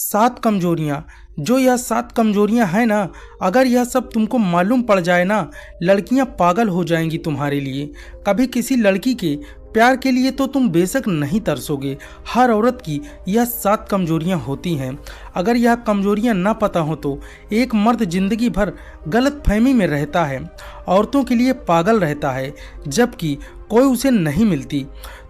7 कमजोरियां। जो यह 7 कमजोरियां हैं ना, अगर यह सब तुमको मालूम पड़ जाए ना, लड़कियां पागल हो जाएंगी तुम्हारे लिए। कभी किसी लड़की के प्यार के लिए तो तुम बेशक नहीं तरसोगे। हर औरत की यह 7 कमजोरियां होती हैं। अगर यह कमजोरियां ना पता हो तो एक मर्द जिंदगी भर गलत फहमी में रहता है, औरतों के लिए पागल रहता है, जबकि कोई उसे नहीं मिलती।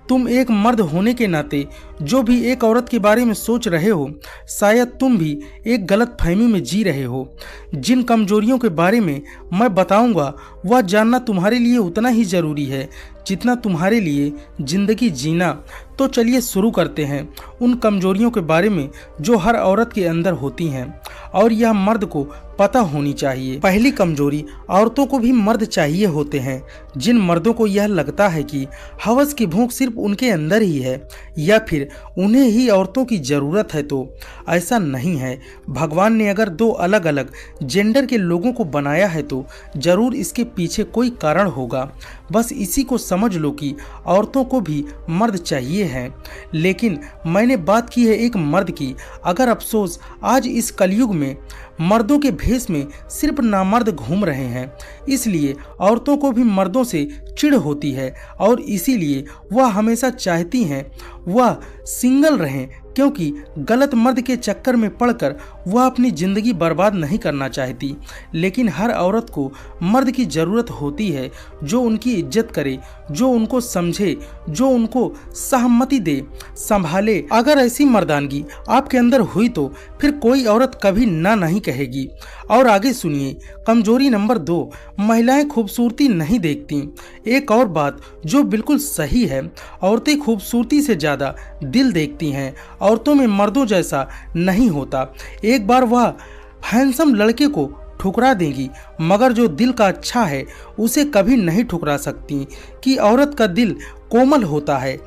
तुम एक मर्द होने के नाते जो भी एक औरत के बारे में सोच रहे हो, शायद तुम भी एक गलत फहमी में जी रहे हो। जिन कमजोरियों के बारे में मैं बताऊंगा वह जानना तुम्हारे लिए उतना ही ज़रूरी है जितना तुम्हारे लिए ज़िंदगी जीना। तो चलिए शुरू करते हैं उन कमजोरियों के बारे में जो हर औरत के अंदर होती हैं और यह मर्द को पता होनी चाहिए। पहली कमजोरी, औरतों को भी मर्द चाहिए होते हैं। जिन मर्दों को यह लगता है कि हवस की भूख सिर्फ उनके अंदर ही है या फिर उन्हें ही औरतों की ज़रूरत है, तो ऐसा नहीं है। भगवान ने अगर 2 अलग अलग जेंडर के लोगों को बनाया है तो ज़रूर इसके पीछे कोई कारण होगा। बस इसी को समझ लो कि औरतों को भी मर्द चाहिए हैं। लेकिन मैंने बात की है एक मर्द की। अगर अफसोस आज इस कलयुग में मर्दों के भेष में सिर्फ नामर्द घूम रहे हैं, इसलिए औरतों को भी मर्दों से चिढ़ होती है और इसीलिए वह हमेशा चाहती हैं वह सिंगल रहें, क्योंकि गलत मर्द के चक्कर में पड़कर वह अपनी ज़िंदगी बर्बाद नहीं करना चाहती। लेकिन हर औरत को मर्द की ज़रूरत होती है जो उनकी इज्जत करे, जो उनको समझे, जो उनको सहमति दे, संभाले। अगर ऐसी मर्दानगी आपके अंदर हुई तो फिर कोई औरत कभी ना नहीं कहेगी। और आगे सुनिए, कमजोरी नंबर 2, महिलाएं खूबसूरती नहीं देखती। एक और बात जो बिल्कुल सही है, औरतें खूबसूरती से ज़्यादा दिल देखती हैं। औरतों में मर्दों जैसा नहीं होता। एक बार वह हैंडसम लड़के को ठुकरा देंगी, मगर जो दिल का अच्छा है उसे कभी नहीं ठुकरा सकती। कि औरत का दिल कोमल होता है,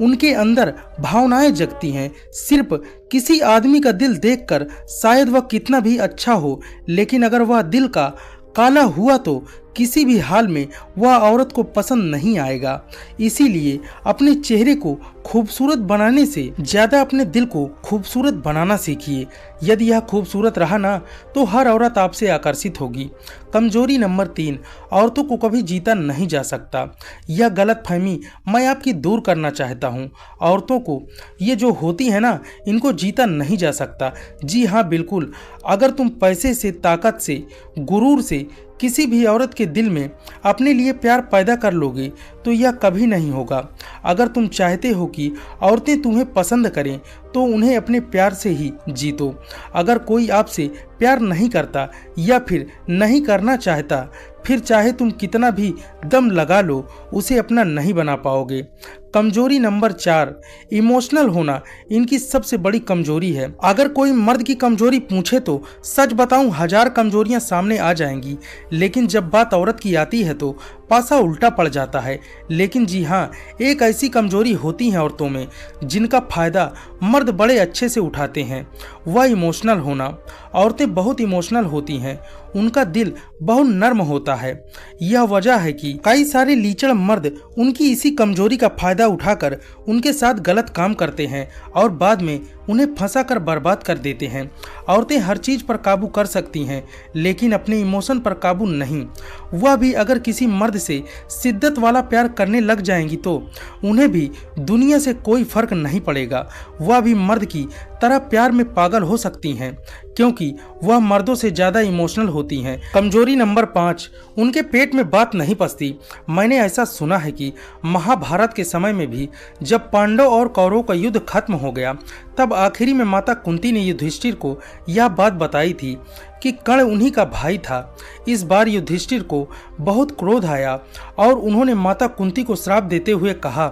उनके अंदर भावनाएं जगती हैं। सिर्फ किसी आदमी का दिल देखकर शायद वह कितना भी अच्छा हो, लेकिन अगर वह दिल का काला हुआ तो किसी भी हाल में वह औरत को पसंद नहीं आएगा। इसीलिए अपने चेहरे को खूबसूरत बनाने से ज़्यादा अपने दिल को खूबसूरत बनाना सीखिए। यदि यह खूबसूरत रहा ना तो हर औरत आपसे आकर्षित होगी। कमजोरी नंबर 3, औरतों को कभी जीता नहीं जा सकता। यह गलत फहमी मैं आपकी दूर करना चाहता हूँ। औरतों को ये जो होती है ना, इनको जीता नहीं जा सकता। जी हाँ, बिल्कुल। अगर तुम पैसे से, ताकत से, गुरूर से किसी भी औरत के दिल में अपने लिए प्यार पैदा कर लोगे तो यह कभी नहीं होगा। अगर तुम चाहते हो कि औरतें तुम्हें पसंद करें तो उन्हें अपने प्यार से ही जीतो। अगर कोई आपसे प्यार नहीं करता या फिर नहीं करना चाहता, फिर चाहे तुम कितना भी दम लगा लो उसे अपना नहीं बना पाओगे। कमजोरी नंबर 4, इमोशनल होना इनकी सबसे बड़ी कमजोरी है। अगर कोई मर्द की कमजोरी पूछे तो सच बताऊं 1000 कमजोरियां सामने आ जाएंगी, लेकिन जब बात औरत की आती है तो पासा उल्टा पड़ जाता है। लेकिन जी हाँ, एक ऐसी कमजोरी होती है औरतों में जिनका फायदा मर्द बड़े अच्छे से उठाते हैं, वह इमोशनल होना। औरतें बहुत इमोशनल होती हैं, उनका दिल बहुत नर्म होता है। यह वजह है कि कई सारे लीचड़ मर्द उनकी इसी कमजोरी का फायदा उठाकर उनके साथ गलत काम करते हैं और बाद में उन्हें फंसा कर बर्बाद कर देते हैं। औरतें हर चीज़ पर काबू कर सकती हैं, लेकिन अपने इमोशन पर काबू नहीं। वह भी अगर किसी मर्द से शिद्दत वाला प्यार करने लग जाएंगी तो उन्हें भी दुनिया से कोई फर्क नहीं पड़ेगा। वह भी मर्द की तरह प्यार में पागल हो सकती हैं, क्योंकि वह मर्दों से ज़्यादा इमोशनल होती हैं। कमजोरी नंबर 5, उनके पेट में बात नहीं पचती। मैंने ऐसा सुना है कि महाभारत के समय में भी जब पांडव और कौरवों का युद्ध खत्म हो गया, तब आखिरी में माता कुंती ने युधिष्ठिर को यह बात बताई थी कि कर्ण उन्हीं का भाई था। इस बार युधिष्ठिर को बहुत क्रोध आया और उन्होंने माता कुंती को श्राप देते हुए कहा,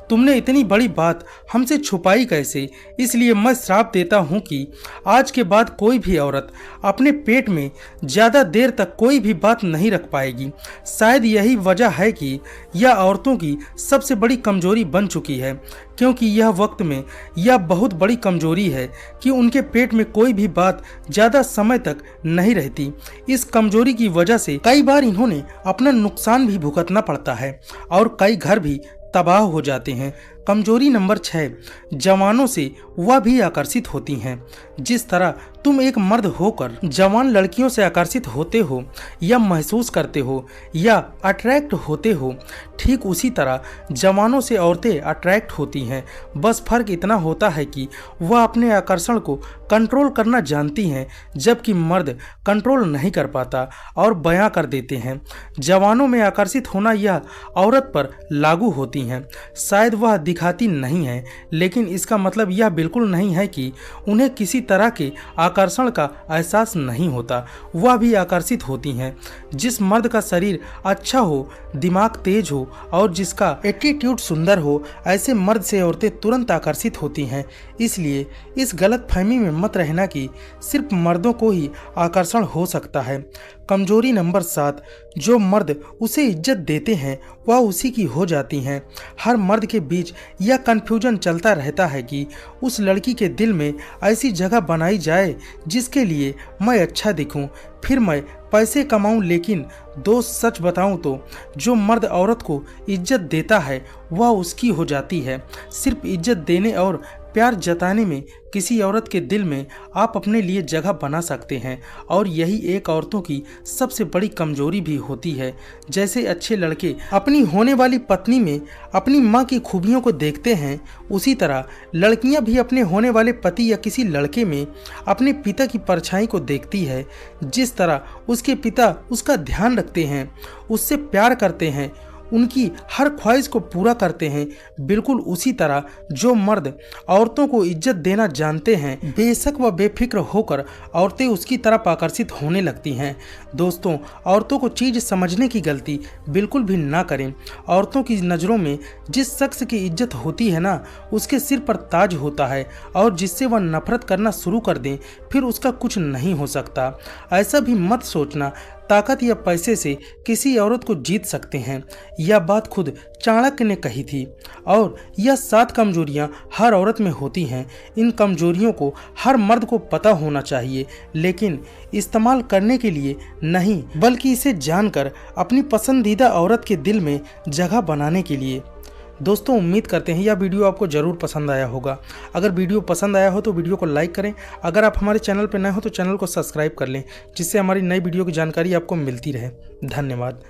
तुमने इतनी बड़ी बात हमसे छुपाई कैसे? इसलिए मैं श्राप देता हूँ कि आज के बाद कोई भी औरत अपने पेट में ज़्यादा देर तक कोई भी बात नहीं रख पाएगी। शायद यही वजह है कि यह औरतों की सबसे बड़ी कमजोरी बन चुकी है, क्योंकि यह वक्त में यह बहुत बड़ी कमजोरी है कि उनके पेट में कोई भी बात ज़्यादा समय तक नहीं रहती। इस कमजोरी की वजह से कई बार इन्होंने अपना नुकसान भी भुगतना पड़ता है और कई घर भी तबाह हो जाते हैं। कमजोरी नंबर 6, जवानों से वह भी आकर्षित होती हैं। जिस तरह तुम एक मर्द होकर जवान लड़कियों से आकर्षित होते हो या महसूस करते हो या अट्रैक्ट होते हो, ठीक उसी तरह जवानों से औरतें अट्रैक्ट होती हैं। बस फर्क इतना होता है कि वह अपने आकर्षण को कंट्रोल करना जानती हैं, जबकि मर्द कंट्रोल नहीं कर पाता और बयां कर देते हैं। जवानों में आकर्षित होना यह औरत पर लागू होती हैं। शायद वह दिखाती नहीं है, लेकिन इसका मतलब यह बिल्कुल नहीं है कि उन्हें किसी तरह के आकर्षण का एहसास नहीं होता। वह भी आकर्षित होती हैं। जिस मर्द का शरीर अच्छा हो, दिमाग तेज हो और जिसका एटीट्यूड सुंदर हो, ऐसे मर्द से औरतें तुरंत आकर्षित होती हैं। इसलिए इस गलत फहमी में मत रहना कि सिर्फ मर्दों को ही आकर्षण हो सकता है। कमजोरी नंबर 7, जो मर्द उसे इज्जत देते हैं वह उसी की हो जाती हैं। हर मर्द के बीच यह कन्फ्यूजन चलता रहता है कि उस लड़की के दिल में ऐसी जगह बनाई जाए जिसके लिए मैं अच्छा दिखूं, फिर मैं पैसे कमाऊं। लेकिन दोस्त सच बताऊं तो जो मर्द औरत को इज्जत देता है वह उसकी हो जाती है। सिर्फ इज्जत देने और प्यार जताने में किसी औरत के दिल में आप अपने लिए जगह बना सकते हैं, और यही एक औरतों की सबसे बड़ी कमजोरी भी होती है। जैसे अच्छे लड़के अपनी होने वाली पत्नी में अपनी माँ की खूबियों को देखते हैं, उसी तरह लड़कियां भी अपने होने वाले पति या किसी लड़के में अपने पिता की परछाई को देखती है। जिस तरह उसके पिता उसका ध्यान रखते हैं, उससे प्यार करते हैं, उनकी हर ख्वाहिश को पूरा करते हैं, बिल्कुल उसी तरह जो मर्द औरतों को इज्जत देना जानते हैं, बेशक व बेफिक्र होकर औरतें उसकी तरफ आकर्षित होने लगती हैं। दोस्तों, औरतों को चीज़ समझने की गलती बिल्कुल भी ना करें। औरतों की नज़रों में जिस शख्स की इज्जत होती है ना, उसके सिर पर ताज होता है, और जिससे वह नफरत करना शुरू कर दें फिर उसका कुछ नहीं हो सकता। ऐसा भी मत सोचना ताकत या पैसे से किसी औरत को जीत सकते हैं। यह बात खुद चाणक्य ने कही थी। और यह 7 कमजोरियां हर औरत में होती हैं। इन कमजोरियों को हर मर्द को पता होना चाहिए, लेकिन इस्तेमाल करने के लिए नहीं, बल्कि इसे जानकर अपनी पसंदीदा औरत के दिल में जगह बनाने के लिए। दोस्तों, उम्मीद करते हैं यह वीडियो आपको ज़रूर पसंद आया होगा। अगर वीडियो पसंद आया हो तो वीडियो को लाइक करें। अगर आप हमारे चैनल पर नए हो तो चैनल को सब्सक्राइब कर लें, जिससे हमारी नई वीडियो की जानकारी आपको मिलती रहे। धन्यवाद।